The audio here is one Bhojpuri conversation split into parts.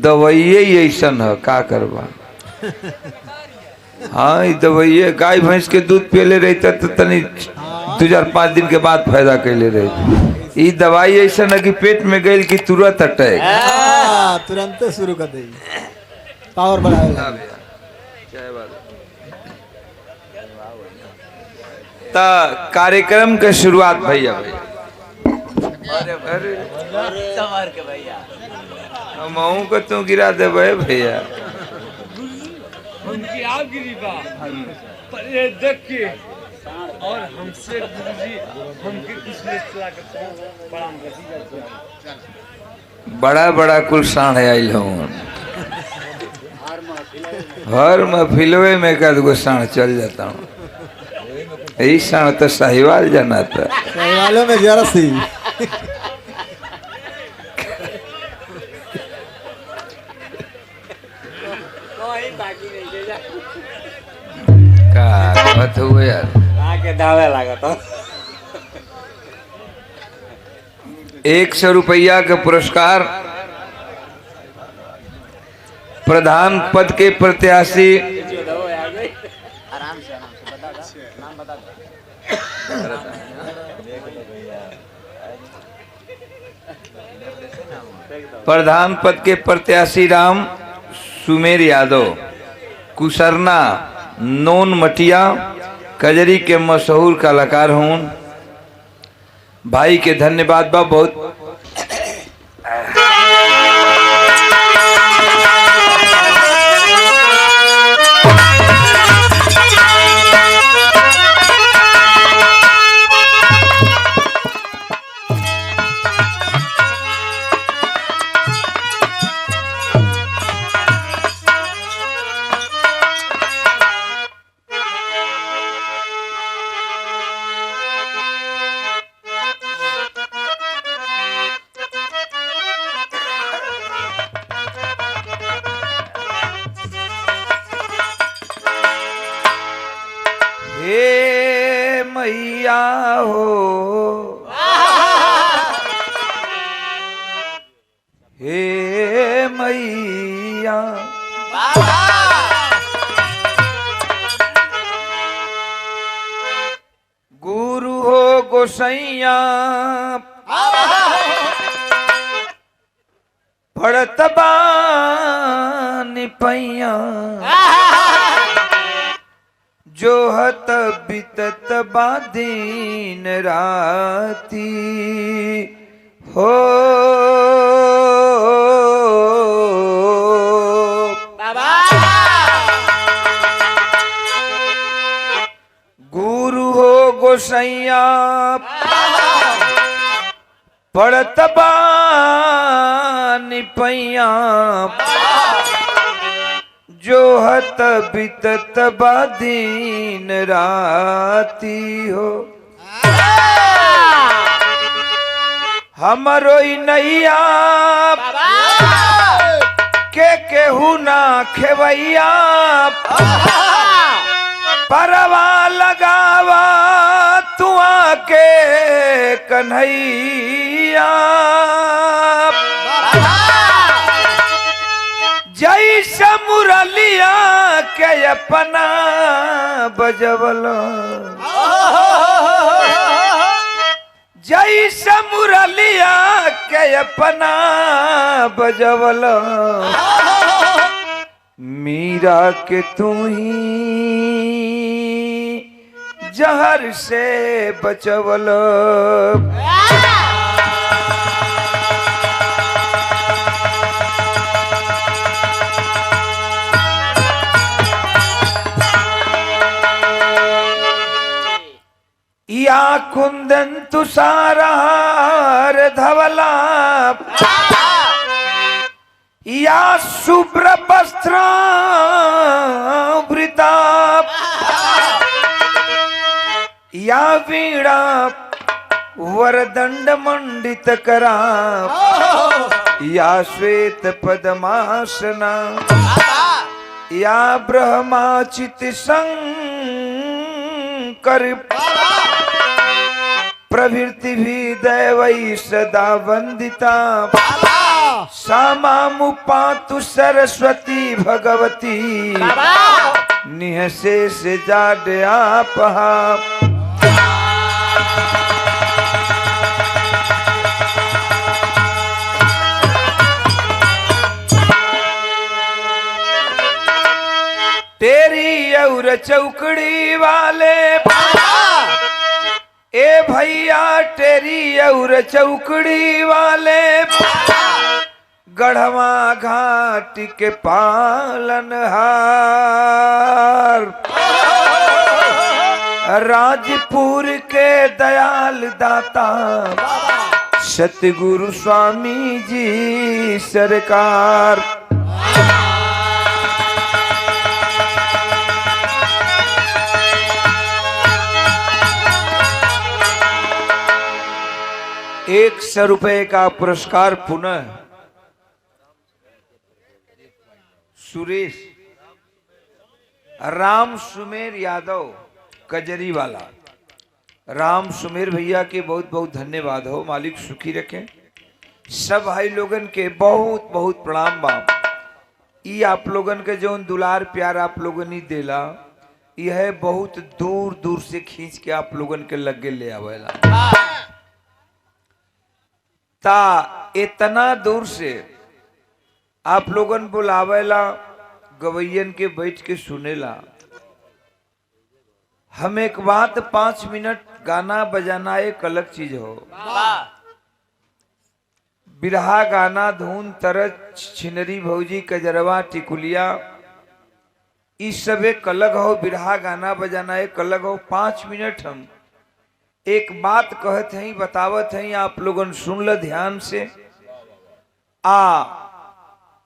दवाइये ऐसन है का करबा। हाँ दवाइये गाय भैंस के दूध पियले रहता तो तनी 2-4-5 दिन के बाद फायदा कैले रहती। ये दवाई ऐसा है कि पेट में गई कि तुरंत अटैक तुरंत शुरू कर देगी पावर बढ़ाएगा। ता कार्यक्रम के शुरुआत भैया मऊ को तू गिरा दे भैया उनकी आप गिरी बा पर ये देख के और हमसे गुरुजी हमके कुछ नहीं बड़ा बड़ा कुल साढ़ आयल हूँ हर महफिलवे में कद गो साढ़ चल जाता हूँ। यही साढ़ तो साहिवाल जाना था। साहिवालों में जर्सी बात हुए यार आके दावे लगा तो 100 रुपया का पुरस्कार प्रधान पद के प्रत्याशी प्रधान पद के प्रत्याशी राम सुमेर यादव कुसरना नोन मटिया कजरी के मशहूर कलाकार हूँ। भाई के धन्यवाद बा बहुत। हे मैया हो हे मैया गुरु हो गोसैया पड़त बानी पैया जो हत बितत बा दिन राती हो गुरु हो गोसैया पड़त बानी पैया जो हत बितत बा दिन राती हो हमरो नैया के केहू ना खेवैया परवा लगावा तू आके कन्हैया जैसा मुरलिया के अपना बजवल जैसा मुरलिया के अपना बजवल मीरा के तू ही जहर से बचवल या कुंदन तुषार धवला या शुभ्र वस्त्र वृता या वीणा वरदंड मंडित करा या श्वेत पद्मासना या ब्रह्माचित शंकर प्रभृति भी दैवै सदा वंदिता सामामु पातु सरस्वती भगवती निहसे से जाडे आपहा तेरी और चौकड़ी वाले ए भैया तेरी और चौकड़ी वाले गढ़वा घाट के पालनहार राजपुर के दयाल दाता सतगुरु स्वामी जी सरकार। ₹100 का पुरस्कार पुनः सुरेश राम सुमेर यादव कजरी वाला। राम सुमेर भैया के बहुत बहुत धन्यवाद हो, मालिक सुखी रखें। सब भाई लोगन के बहुत बहुत प्रणाम बा। ई आप लोगन के जो दुलार प्यार आप लोगन ही देला, यह बहुत दूर दूर से खींच के आप लोगन के लगे ले आवेला। ता इतना दूर से आप लोगन बुलावेला, गवैयन के बैठ के सुनेला। हम एक बात 5 मिनट गाना बजाना एक अलग चीज हो। बिरहा गाना धून तरज छिनरी भौजी कजरवा टिकुलिया इस सब एक अलग हो। बिरहा गाना बजाना एक अलग हो। 5 मिनट हम एक बात कहते हैं, बतावत हैं, आप लोगन सुन ल ध्यान से।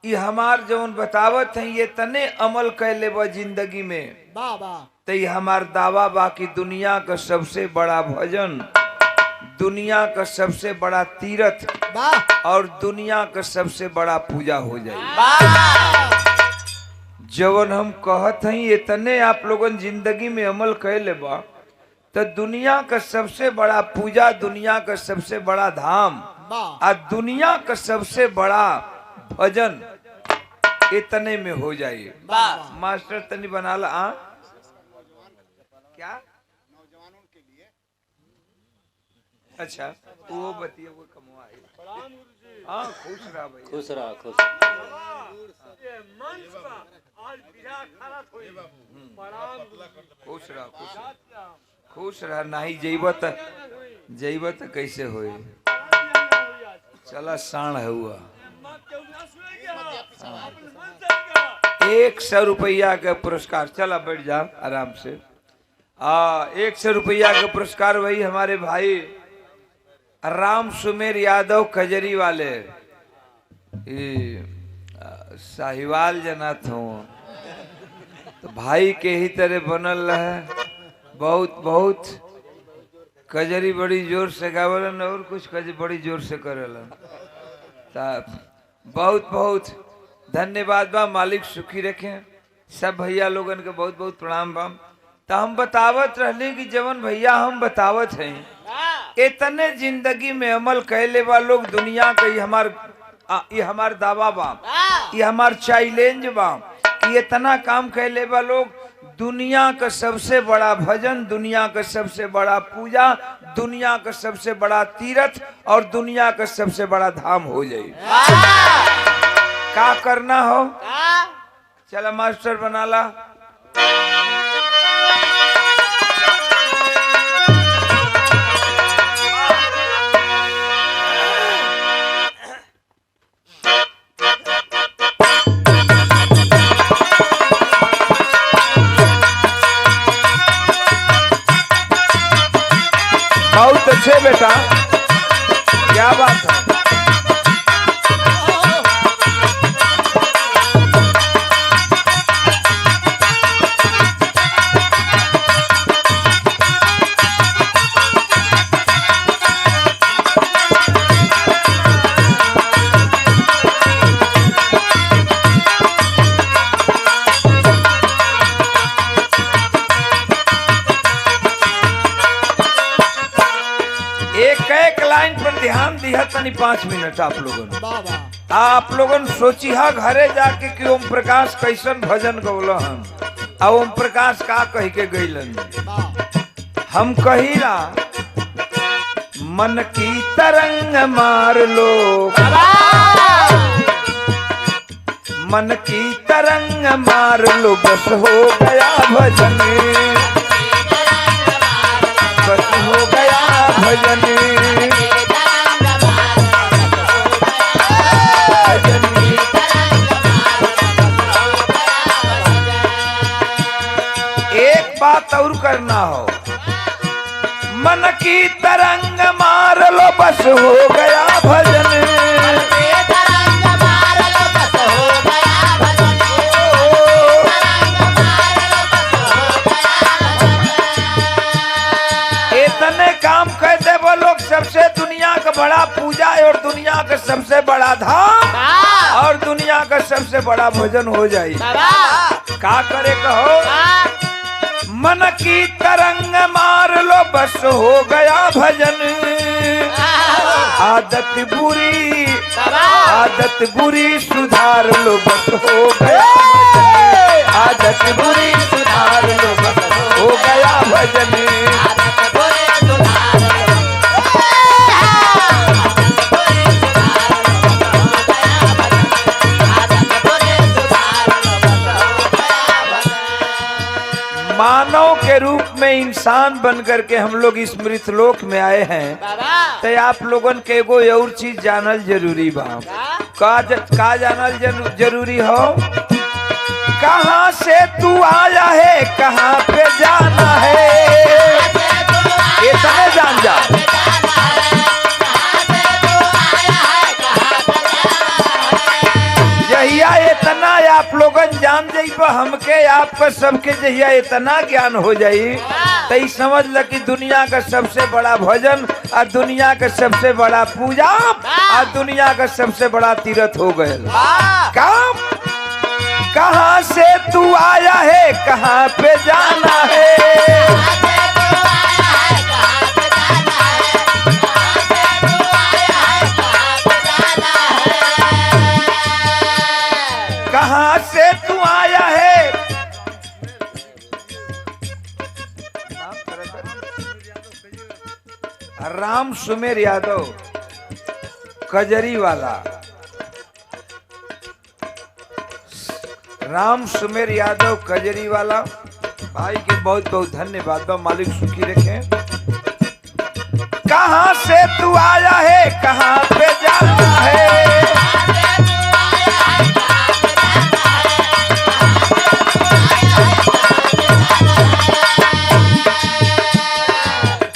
ये हमार जौन बतावत हैं ये तने अमल कैले बा जिंदगी में तो ये हमार दावा बा कि दुनिया का सबसे बड़ा भजन, दुनिया का सबसे बड़ा तीर्थ और दुनिया का सबसे बड़ा पूजा हो जाए। जवन हम कहत हैं ये तने आप लोगन जिंदगी में अमल कैले बा तो दुनिया का सबसे बड़ा पूजा, दुनिया का सबसे बड़ा धाम और दुनिया का सबसे बड़ा भजन इतने में हो जाए। मास्टर तनी बना ला। क्या नौजवानों के लिए? अच्छा वो बतिया वो कमवाए। हाँ खुश रहा भाई, खुश रहा, खुश खुश रहा, खुश रहा। नहीं जैबत कैसे होए? चला साण है हुआ। 100 रुपया का पुरस्कार। चला बैठ जा आराम से। 100 रुपया का पुरस्कार वही हमारे भाई राम सुमेर यादव कजरी वाले साहिवाल जनात हो तो भाई के ही तरह बनल है। बहुत बहुत कजरी बड़ी जोर से गावलन और कुछ कजरी बड़ी जोर से करेलन। बहुत बहुत धन्यवाद बा, मालिक सुखी रखें। सब भैया लोगन के बहुत बहुत प्रणाम बा। तो हम बतावत रहले कि जवन भैया हम बतावत हैं इतने जिंदगी में अमल कैले बा लोग दुनिया का ये हमार दावा बा, ये हमार चैलेंज बा कि इतना काम कैले बा लोग दुनिया का सबसे बड़ा भजन, दुनिया का सबसे बड़ा पूजा, दुनिया का सबसे बड़ा तीर्थ और दुनिया का सबसे बड़ा धाम हो जाए। क्या करना हो? चला मास्टर बना ला। बहुत अच्छे बेटा, क्या बात है। एक लाइन पर ध्यान दिया तनी 5 मिनट आप लोगों ने। आप लोगन सोची हा घरे जाके कि ओम प्रकाश कैसन भजन गौलन आ ओम प्रकाश का कह के गईलन। हम कहिला मन की तरंग मार लो, मन की तरंग मार लो, बस हो गया भजन, बस हो गया भजन। एक बात और करना हो, मन की तरंग मार लो, बस हो गया भजन। इतने काम कहते वो लोग सबसे दुनिया का बड़ा पूजा और दुनिया का सबसे बड़ा धाम और दुनिया का सबसे बड़ा भजन हो जाए। का करे कहो, मन की तरंग मार लो, बस हो गया भजन। आदत बुरी सुधार लो, बस हो गया भजन। आदत बुरी सुधार लो, बस हो गया भजन। मानव के रूप में इंसान बन करके हम लोग इस मृतलोक में आए हैं, तो आप लोगन के एगो और चीज जानल जरूरी बा। का जानल जरूरी हो, कहाँ से तू आया है, कहाँ पे जाना है, इतने जान जा। जहिया इतना आप लोगन जान जाइब, हमके आपका सबके जहिया इतना ज्ञान हो जाई, तो समझ ल कि दुनिया का सबसे बड़ा भजन और दुनिया का सबसे बड़ा पूजा और दुनिया का सबसे बड़ा तीर्थ हो गए। काम कहाँ से तू आया है, कहाँ पे जाना है, कहाँ से तू आया है। राम सुमेर यादव कजरी वाला, राम सुमेर यादव कजरी वाला भाई के बहुत बहुत धन्यवाद बा, मालिक सुखी रखे। कहाँ से तू आया है, कहाँ पे जाना है,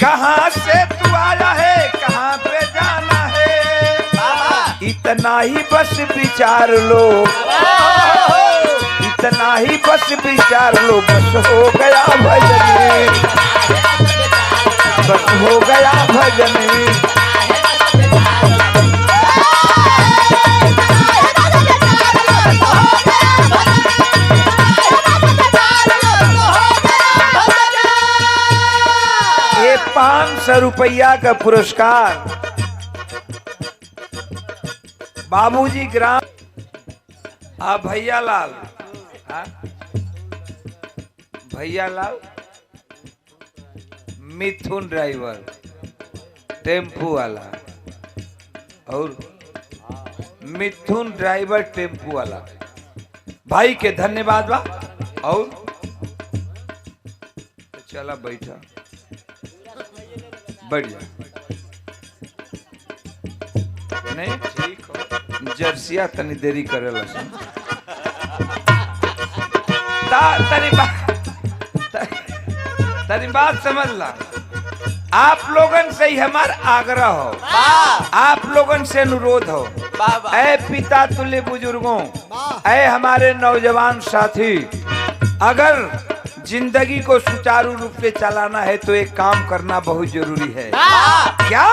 कहाँ से तू आया है, कहाँ पे जाना है, इतना ही बस विचार लो, इतना ही बस विचार लो, बस हो गया भजन, बस हो गया भजन। ये 500 रुपया का पुरस्कार बाबूजी ग्राम भैया लाल, भैया लाल मिथुन ड्राइवर टेम्पू वाला और मिथुन ड्राइवर टेम्पू वाला भाई के धन्यवाद बा। और चला बैठा बढ़िया नहीं ठीक हो, जर्सिया तनी देरी करेला तनी बात समझ ला। आप लोगन से ही हमारा आग्रह हो, आप लोगन से अनुरोध हो, ऐ पिता तुल्य बुजुर्गों, ऐ हमारे नौजवान साथी, अगर जिंदगी को सुचारू रूप से चलाना है तो एक काम करना बहुत जरूरी है। क्या?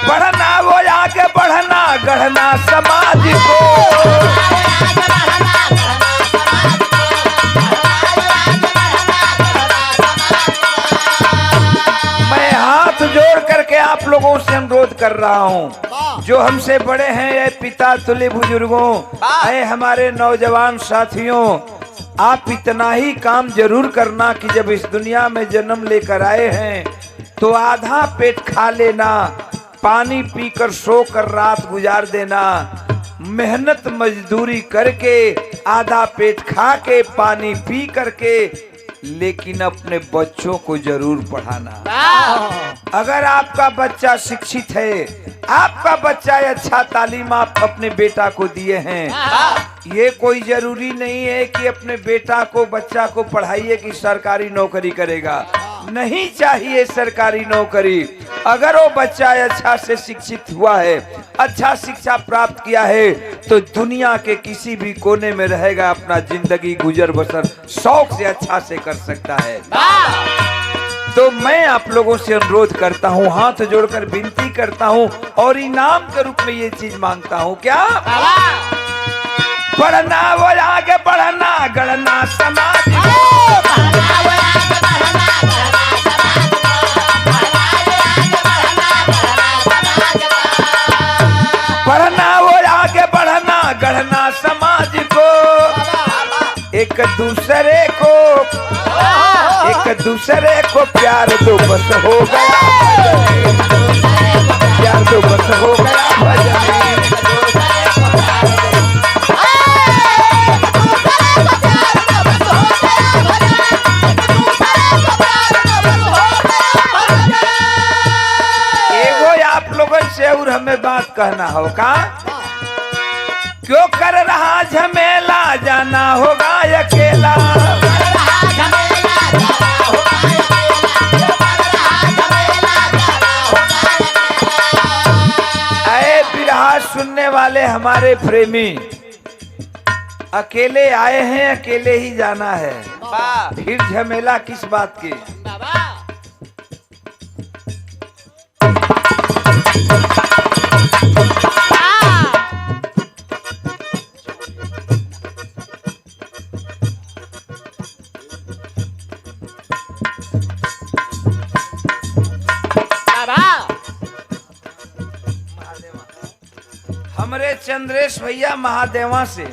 बढ़ना, वो आगे बढ़ना, गढ़ना समाज को। मैं हाथ जोड़ करके आप लोगों से अनुरोध कर रहा हूँ, जो हमसे बड़े हैं, ये पिता तुल्य बुजुर्गों, ऐ हमारे नौजवान साथियों, आप इतना ही काम जरूर करना कि जब इस दुनिया में जन्म लेकर आए हैं तो आधा पेट खा लेना, पानी पीकर सोकर रात गुजार देना, मेहनत मजदूरी करके आधा पेट खा के पानी पी करके, लेकिन अपने बच्चों को जरूर पढ़ाना। अगर आपका बच्चा शिक्षित है, आपका बच्चा अच्छा तालीम आप अपने बेटा को दिए हैं, ये कोई जरूरी नहीं है कि अपने बेटा को बच्चा को पढ़ाइए कि सरकारी नौकरी करेगा। नहीं चाहिए सरकारी नौकरी। अगर वो बच्चा अच्छा से शिक्षित हुआ है, अच्छा शिक्षा प्राप्त किया है, तो दुनिया के किसी भी कोने में रहेगा, अपना जिंदगी गुजर बसर शौक से अच्छा से कर सकता है। तो मैं आप लोगों से अनुरोध करता हूँ, हाथ जोड़कर विनती करता हूँ और इनाम के रूप में ये चीज मांगता हूँ। क्या? पढ़ना वो आगे बढ़ना, गढ़ना समाज पढ़ना वो आगे बढ़ना, गढ़ना समाज को, एक दूसरे को प्यार दो बस हो गया, प्यार दो बस हो गया। एगो आप लोगों से और हमें बात कहना होगा, क्यों कर रहा झमेला, जाना होगा अकेला। आए बिरहा सुनने वाले हमारे प्रेमी, अकेले आए हैं, अकेले ही जाना है, फिर झमेला किस बात की। हमरे चंद्रेश भैया महादेवा से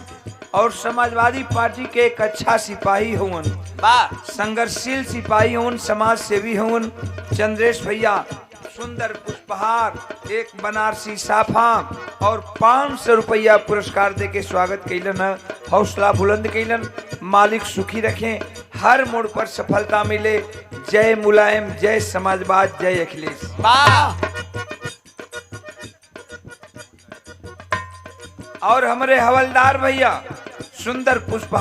और समाजवादी पार्टी के एक अच्छा सिपाही हुन, संघर्षशील सिपाही हुन, समाज सेवी हुन। चंद्रेश भैया सुंदर पुष्पहार, एक बनारसी साफा और 500 रुपया पुरस्कार दे के स्वागत कैलन है। हौसला बुलंद कैलन। मालिक सुखी रखें, हर मोड़ पर सफलता मिले। जय मुलायम, जय समाजवाद, जय अखिलेश। और हमारे हवलदार भैया सुंदर पुष्पहार